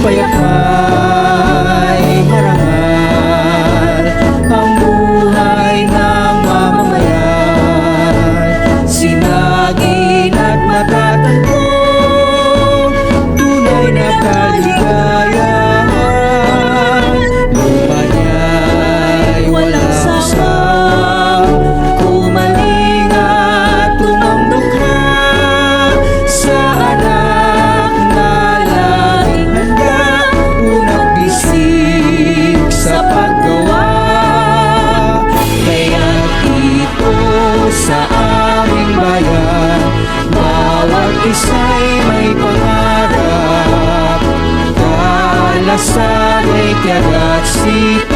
Kaya't may harangal ang buhay ng mamamayan. Sinagin at matatagpo, tunay na kaligayahan. Lupa niya'y walang sasaw, kumaling at tumambukha sa anak na laging handa, unang bisig sa paggawa. Kaya't dito sa aming bayan, bawat isa'y may pangarap, kaalasan ay tiyaga at sipag.